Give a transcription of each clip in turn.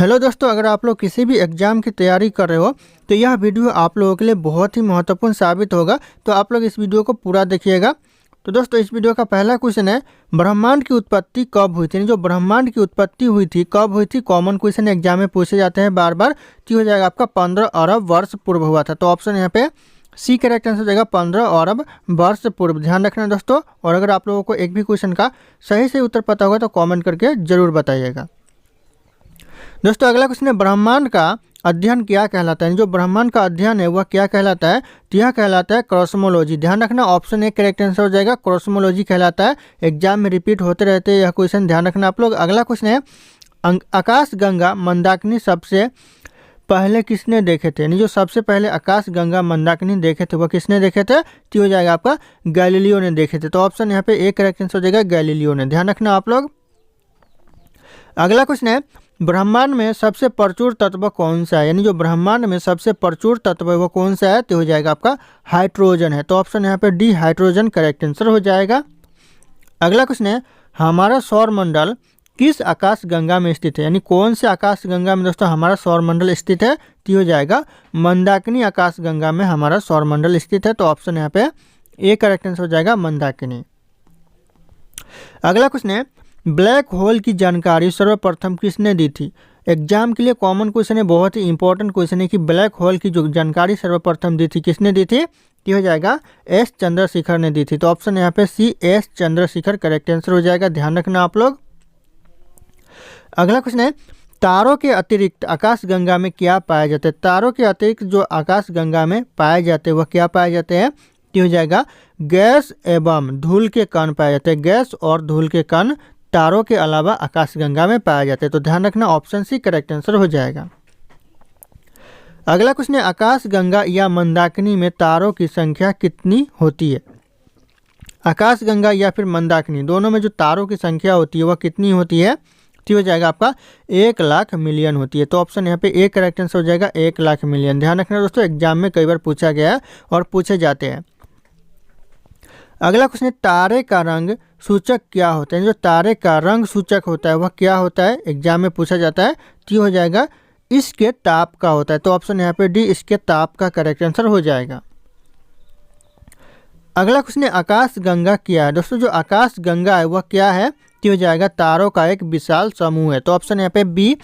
Hello दोस्तों, अगर आप लोग किसी भी एग्ज़ाम की तैयारी कर रहे हो तो यह वीडियो आप लोगों के लिए बहुत ही महत्वपूर्ण साबित होगा। तो आप लोग इस वीडियो को पूरा देखिएगा। तो दोस्तों, इस वीडियो का पहला क्वेश्चन है, ब्रह्मांड की उत्पत्ति कब हुई थी? यानी जो ब्रह्मांड की उत्पत्ति हुई थी कब हुई थी? कॉमन क्वेश्चन एग्जाम में पूछे जाते हैं बार बार। तो हो जाएगा आपका 15 अरब वर्ष पूर्व हुआ था। तो ऑप्शन यहाँ पे सी करेक्ट आंसर हो जाएगा 15 अरब वर्ष पूर्व। ध्यान रखना दोस्तों। और अगर आप लोगों को एक भी क्वेश्चन का सही उत्तर पता होगा तो कॉमेंट करके जरूर बताइएगा। दोस्तों, अगला क्वेश्चन है, ब्रह्मांड का अध्ययन क्या कहलाता है? जो ब्रह्मांड का अध्ययन है वह क्या कहलाता है? तो यह कहलाता है कॉस्मोलॉजी। ध्यान रखना, ऑप्शन ए करेक्ट आंसर हो जाएगा, कॉस्मोलॉजी कहलाता है। एग्जाम में रिपीट होते रहते हैं यह क्वेश्चन, ध्यान रखना आप लोग। अगला क्वेश्चन है, आकाश गंगा मंदाकिनी सबसे पहले किसने देखे थे? यानी जो सबसे पहले आकाश गंगा मंदाकिनी देखे थे वह किसने देखे थे? तो हो जाएगा आपका गैलीलियो ने देखे थे। तो ऑप्शन यहाँ पे ए करेक्ट आंसर हो जाएगा, गैलीलियो ने। ध्यान रखना आप लोग। अगला क्वेश्चन है, ब्रह्मांड में सबसे प्रचुर तत्व कौन सा है? यानी जो ब्रह्मांड में सबसे प्रचुर तत्व है वो कौन सा है? तो हो जाएगा आपका हाइड्रोजन है। तो ऑप्शन यहाँ पे डी हाइड्रोजन करेक्ट आंसर हो जाएगा। अगला क्वेश्चन है, हमारा सौर मंडल किस आकाश गंगा में स्थित है? यानी कौन से आकाश गंगा में दोस्तों हमारा सौर मंडल स्थित है? तो हो जाएगा मंदाकिनी आकाश गंगा में हमारा सौर मंडल स्थित है। तो ऑप्शन यहाँ पे ए करेक्ट आंसर हो जाएगा, मंदाकिनी। अगला क्वेश्चन है, ब्लैक होल की जानकारी सर्वप्रथम किसने दी थी? एग्जाम के लिए कॉमन क्वेश्चन है, बहुत ही इंपॉर्टेंट क्वेश्चन है कि ब्लैक होल की जो जानकारी सर्वप्रथम दी थी किसने दी थी? ये हो जाएगा एस चंद्रशेखर ने दी थी। तो ऑप्शन यहाँ पे C S Chandrashekhar correct answer हो जाएगा। ध्यान रखना आप लोग। अगला क्वेश्चन है, तारों के अतिरिक्त आकाश गंगा में क्या पाया जाता है? तारों के अतिरिक्त जो आकाश गंगा में पाए जाते हैं वह क्या पाए जाते हैं? ये हो जाएगा गैस एवं धूल के कण पाए जाते हैं। गैस और धूल के कण तारों के अलावा आकाश गंगा में पाए जाते हैं। तो ध्यान रखना, ऑप्शन सी करेक्ट आंसर हो जाएगा। अगला क्वेश्चन है, आकाश गंगा या मंदाकिनी में तारों की संख्या कितनी होती है? आकाश गंगा या फिर मंदाकिनी दोनों में जो तारों की संख्या होती है वह कितनी होती है? तो हो जाएगा आपका 1 लाख मिलियन होती है। तो ऑप्शन यहाँ पे ए करेक्ट आंसर हो जाएगा, 1 लाख मिलियन। ध्यान रखना दोस्तों, एग्जाम में कई बार पूछा गया है और पूछे जाते हैं। अगला क्वेश्चन है, तारे का रंग सूचक क्या होता है? जो तारे का रंग सूचक होता है वह क्या होता है? एग्जाम में पूछा जाता है। तो हो जाएगा इसके ताप का होता है। तो ऑप्शन यहाँ पे डी इसके ताप का करेक्ट आंसर हो जाएगा। अगला क्वेश्चन है, आकाश गंगा क्या है? दोस्तों, जो आकाश गंगा है वह क्या है? तो हो जाएगा तारों का एक विशाल समूह है। तो ऑप्शन यहाँ पे बी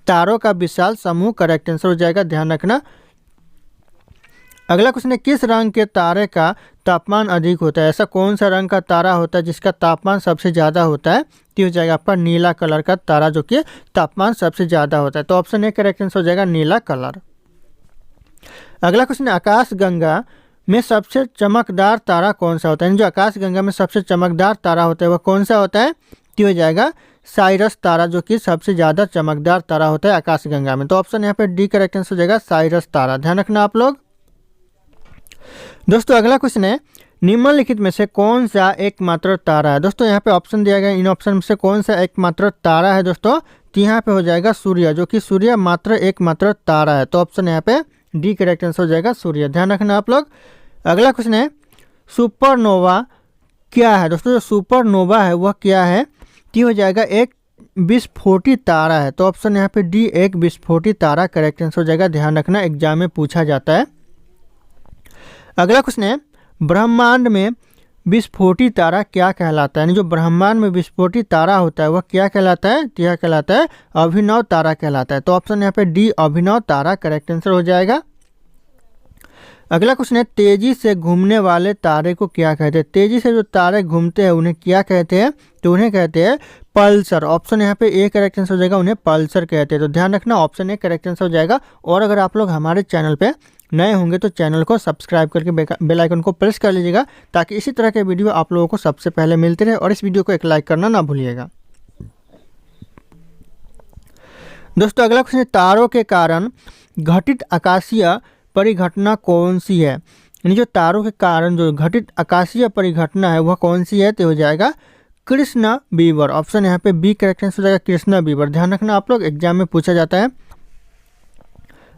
तारों का विशाल समूह करेक्ट आंसर हो जाएगा। ध्यान रखना। अगला क्वेश्चन है, किस रंग के तारे का तापमान अधिक होता है? ऐसा कौन सा रंग का तारा होता है जिसका तापमान सबसे ज़्यादा होता है? तो हो जाएगा आपका नीला कलर का तारा, जो कि तापमान सबसे ज़्यादा होता है। तो ऑप्शन ए करेक्ट आंसर हो जाएगा, नीला कलर। अगला क्वेश्चन है, आकाश गंगा में सबसे चमकदार तारा कौन सा होता है? जो आकाश गंगा में सबसे चमकदार तारा होता है वह कौन सा होता है? तो हो जाएगा साइरस तारा, जो कि सबसे ज़्यादा चमकदार तारा होता है आकाश गंगा में। तो ऑप्शन यहाँ पे डी करेक्ट आंसर हो जाएगा, साइरस तारा। ध्यान रखना आप लोग। दोस्तों, अगला क्वेश्चन है, निम्नलिखित में से कौन सा एकमात्र तारा है? दोस्तों, यहाँ पे ऑप्शन दिया गया, इन ऑप्शन में से कौन सा एकमात्र तारा है दोस्तों? तो यहाँ पे हो जाएगा सूर्य, जो कि सूर्य मात्र एकमात्र तारा है। तो ऑप्शन यहाँ पे डी करेक्ट आंसर हो जाएगा, सूर्य। ध्यान रखना आप लोग। अगला क्वेश्चन है, सुपरनोवा क्या है? दोस्तों, जो सुपरनोवा है वह क्या है? तो हो जाएगा एक विस्फोटी तारा है। तो ऑप्शन यहाँ पे डी एक विस्फोटी तारा करेक्ट आंसर हो जाएगा। ध्यान रखना, एग्जाम में पूछा जाता है। अगला क्वेश्चन है, ब्रह्मांड में विस्फोटी तारा क्या कहलाता है? यानी जो ब्रह्मांड में विस्फोटी तारा होता है वह क्या कहलाता है? तो यह कहलाता है अभिनव तारा कहलाता है। तो ऑप्शन यहाँ पे डी अभिनव तारा करेक्ट आंसर हो जाएगा। अगला क्वेश्चन है, तेजी से घूमने वाले तारे को क्या कहते हैं? तेजी से जो तारे घूमते हैं उन्हें क्या कहते हैं? तो उन्हें कहते हैं पल्सर। ऑप्शन यहाँ पे ए करेक्ट आंसर हो जाएगा, उन्हें पल्सर कहते हैं। तो ध्यान रखना, ऑप्शन ए करेक्ट आंसर हो जाएगा। और अगर आप लोग हमारे चैनल पे नए होंगे तो चैनल को सब्सक्राइब करके बेल आइकन को प्रेस कर लीजिएगा, ताकि इसी तरह के वीडियो आप लोगों को सबसे पहले मिलते रहे। और इस वीडियो को एक लाइक करना ना भूलिएगा। दोस्तों, अगला क्वेश्चन है, तारों के कारण घटित आकाशीय परिघटना कौन सी है? यानी जो तारों के कारण जो घटित आकाशीय परिघटना है वह कौन सी है? तो हो जाएगा कृष्ण बीवर। ऑप्शन यहाँ पे बी करेक्ट आंसर हो जाएगा, कृष्ण बीवर। ध्यान रखना आप लोग, एग्जाम में पूछा जाता है।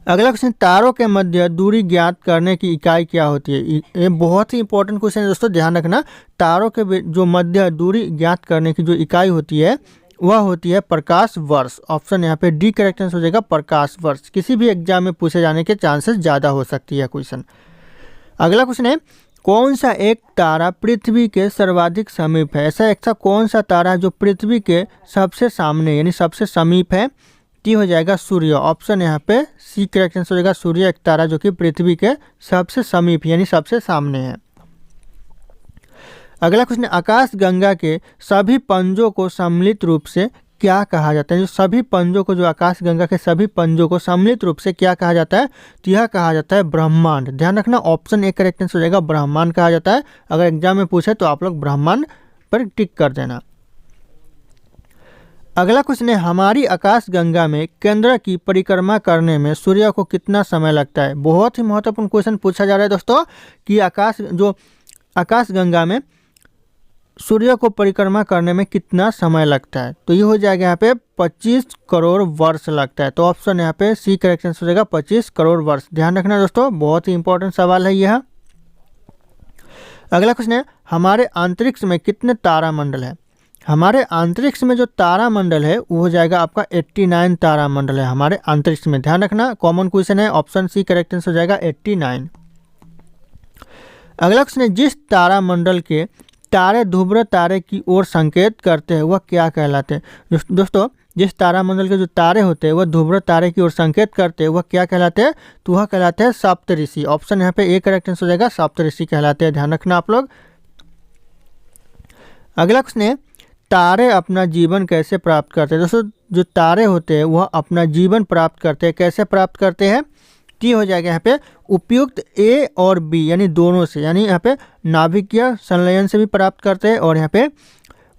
अगला क्वेश्चन, तारों के मध्य दूरी ज्ञात करने की इकाई क्या होती है? ये बहुत ही इंपॉर्टेंट क्वेश्चन है दोस्तों। ध्यान रखना, तारों के जो मध्य दूरी ज्ञात करने की जो इकाई होती है वह होती है प्रकाश वर्ष। ऑप्शन यहाँ पे डी करेक्ट आंसर हो जाएगा प्रकाश वर्ष। किसी भी एग्जाम में पूछे जाने के चांसेस ज़्यादा हो सकती है क्वेश्चन। अगला क्वेश्चन है कौन सा एक तारा पृथ्वी के सर्वाधिक समीप है। ऐसा कौन सा तारा जो पृथ्वी के सबसे सामने यानी सबसे समीप है। टी हो जाएगा सूर्य। ऑप्शन यहाँ पे सी करेक्ट आंसर हो जाएगा सूर्य एक तारा जो कि पृथ्वी के सबसे समीप यानी सबसे सामने है। अगला क्वेश्चन आकाश गंगा के सभी पंजों को सम्मिलित रूप से क्या कहा जाता है। जो सभी पंजों को, जो आकाश गंगा के सभी पंजों को सम्मिलित रूप से क्या कहा जाता है, तो यह कहा जाता है ब्रह्मांड। ध्यान रखना ऑप्शन ए करेक्ट आंसर हो जाएगा ब्रह्मांड कहा जाता है। अगर एग्जाम में पूछे तो आप लोग ब्रह्मांड पर टिक कर देना। अगला क्वेश्चन है हमारी आकाश गंगा में केंद्र की परिक्रमा करने में सूर्य को कितना समय लगता है। बहुत ही महत्वपूर्ण क्वेश्चन पूछा जा रहा है दोस्तों कि आकाश गंगा में सूर्य को परिक्रमा करने में कितना समय लगता है। तो ये हो जाएगा यहाँ पे 25 करोड़ वर्ष लगता है। तो ऑप्शन यहाँ पे सी करेक्ट आंसर हो जाएगा 25 करोड़ वर्ष। ध्यान रखना दोस्तों, बहुत ही इंपॉर्टेंट सवाल है यह। अगला क्वेश्चन है हमारे अंतरिक्ष में कितने तारामंडल है। हमारे अंतरिक्ष में जो तारामंडल है वो हो जाएगा आपका 89 तारामंडल है हमारे अंतरिक्ष में। ध्यान रखना कॉमन क्वेश्चन है, ऑप्शन सी करेक्ट आंसर हो जाएगा 89। अगला क्वेश्चन है जिस तारामंडल के तारे ध्रुव तारे की ओर संकेत करते हैं वह क्या कहलाते हैं। दोस्तों जिस तारामंडल के जो तारे होते हैं वह ध्रुव तारे की ओर संकेत करते हैं वह क्या कहलाते हैं, तो वह कहलाते हैं सप्तऋषि। ऑप्शन यहाँ पे ए करेक्ट आंसर हो जाएगा सप्तऋषि कहलाते हैं। ध्यान रखना आप लोग। अगला क्वेश्चन है तारे अपना जीवन कैसे प्राप्त करते हैं। दोस्तों जो तारे होते हैं वह अपना जीवन प्राप्त करते हैं, कैसे प्राप्त करते हैं। टी हो जाएगा यहाँ पे उपयुक्त ए और बी यानी दोनों से, यानी यहाँ पे नाभिकीय संलयन से भी प्राप्त करते हैं और यहाँ पे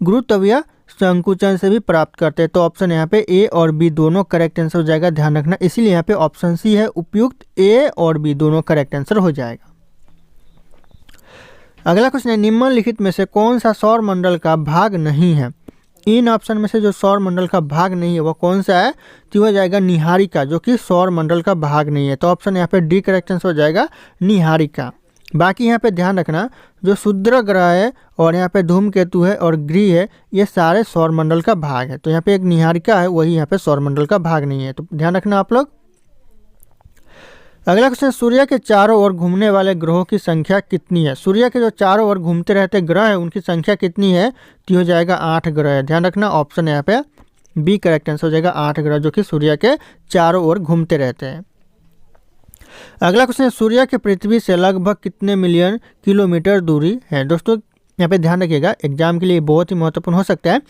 गुरुत्वीय संकुचन से भी प्राप्त करते हैं। तो ऑप्शन यहाँ पे ए और बी दोनों करेक्ट आंसर हो जाएगा। ध्यान रखना इसीलिए यहाँ पे ऑप्शन सी है उपयुक्त ए और बी दोनों करेक्ट आंसर हो जाएगा। अगला क्वेश्चन है निम्नलिखित में से कौन सा सौर मंडल का भाग नहीं है। इन ऑप्शन में से जो सौर मंडल का भाग नहीं है वह कौन सा है, तो हो जाएगा निहारिका जो कि सौर मंडल का भाग नहीं है। तो ऑप्शन यहाँ पे डी करेक्ट आंसर हो जाएगा निहारिका। बाकी यहाँ पे ध्यान रखना जो क्षुद्र ग्रह है और यहाँ पे धूमकेतु है और ग्रह है ये सारे सौर मंडल का भाग है। तो यहाँ पे एक निहारिका है वही यहाँ पे सौर मंडल का भाग नहीं है। तो ध्यान रखना आप लोग। अगला क्वेश्चन सूर्य के चारों ओर घूमने वाले ग्रहों की संख्या कितनी है। सूर्य के जो चारों ओर घूमते रहते ग्रह है उनकी संख्या कितनी है, तो हो जाएगा 8 ग्रह है। ध्यान रखना ऑप्शन यहाँ पे बी करेक्ट आंसर हो जाएगा 8 ग्रह जो कि सूर्य के चारों ओर घूमते रहते हैं। अगला क्वेश्चन है सूर्य के पृथ्वी से लगभग कितने मिलियन किलोमीटर दूरी है। दोस्तों यहाँ पे ध्यान रखिएगा एग्जाम के लिए बहुत ही महत्वपूर्ण हो सकता है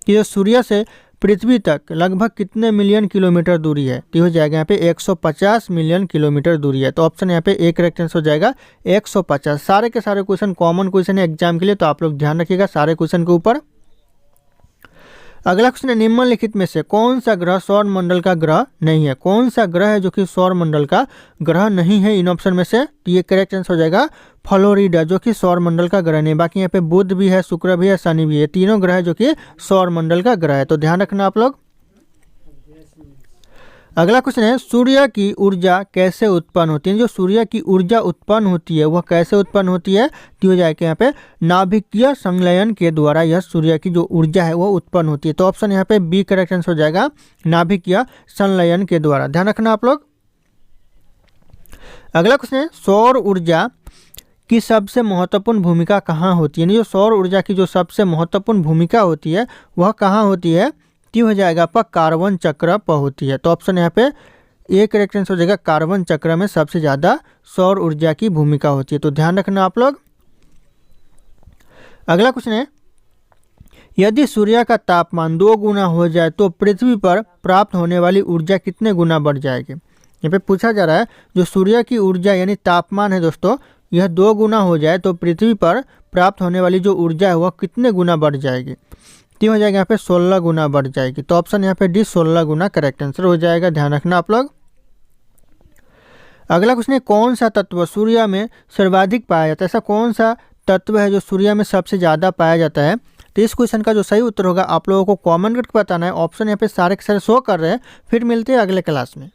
कि जो सूर्य से पृथ्वी तक लगभग कितने मिलियन किलोमीटर दूरी है। तो हो जाएगा यहाँ पे 150 मिलियन किलोमीटर दूरी है। तो ऑप्शन यहाँ पे ए करेक्ट आंसर हो जाएगा 150। सारे के सारे क्वेश्चन कॉमन क्वेश्चन है एग्जाम के लिए, तो आप लोग ध्यान रखिएगा सारे क्वेश्चन के ऊपर। अगला क्वेश्चन है निम्नलिखित में से कौन सा ग्रह सौर मंडल का ग्रह नहीं है। कौन सा ग्रह है जो कि सौर मंडल का ग्रह नहीं है इन ऑप्शन में से, तो ये करेक्ट आंसर हो जाएगा फ्लोरिडा जो कि सौर मंडल का ग्रह नहीं। बाकी यहाँ पे बुध भी है, शुक्र भी है, शनि भी है, तीनों ग्रह जो कि सौर मंडल का ग्रह है। तो ध्यान रखना आप लोग। अगला क्वेश्चन है सूर्य की ऊर्जा कैसे उत्पन्न होती है। जो सूर्य की ऊर्जा उत्पन्न होती है वह कैसे उत्पन्न होती है, तो हो जाएगा यहाँ पे नाभिकीय संलयन के द्वारा यह सूर्य की जो ऊर्जा है वह उत्पन्न होती है। तो ऑप्शन यहाँ पे बी करेक्ट आंसर हो जाएगा नाभिकीय संलयन के द्वारा। ध्यान रखना आप लोग। अगला क्वेश्चन है सौर ऊर्जा की सबसे महत्वपूर्ण भूमिका कहाँ होती है। जो सौर ऊर्जा की जो सबसे महत्वपूर्ण भूमिका होती है वह कहाँ होती है, तो हो जाएगा आपका कार्बन चक्र पर होती है। तो ऑप्शन यहाँ पे ए करेक्ट आंसर हो जाएगा कार्बन चक्र में सबसे ज़्यादा सौर ऊर्जा की भूमिका होती है। तो ध्यान रखना आप लोग। अगला क्वेश्चन है यदि सूर्य का तापमान 2 गुना हो जाए तो पृथ्वी पर प्राप्त होने वाली ऊर्जा कितने गुना बढ़ जाएगी। यहाँ पे पूछा जा रहा है जो सूर्य की ऊर्जा यानी तापमान है दोस्तों यह 2 गुना हो जाए तो पृथ्वी पर प्राप्त होने वाली जो ऊर्जा है वह कितने गुना बढ़ जाएगी। तो हो जाएगा यहाँ पे 16 गुना बढ़ जाएगी। तो ऑप्शन यहाँ पे डी 16 गुना करेक्ट आंसर हो जाएगा। ध्यान रखना आप लोग। अगला क्वेश्चन है कौन सा तत्व सूर्य में सर्वाधिक पाया जाता है। ऐसा कौन सा तत्व है जो सूर्य में सबसे ज़्यादा पाया जाता है। तो इस क्वेश्चन का जो सही उत्तर होगा आप लोगों को कमेंट करके बताना है। ऑप्शन यहाँ पे सारे के सारे शो कर रहे हैं। फिर मिलते हैं अगले क्लास में।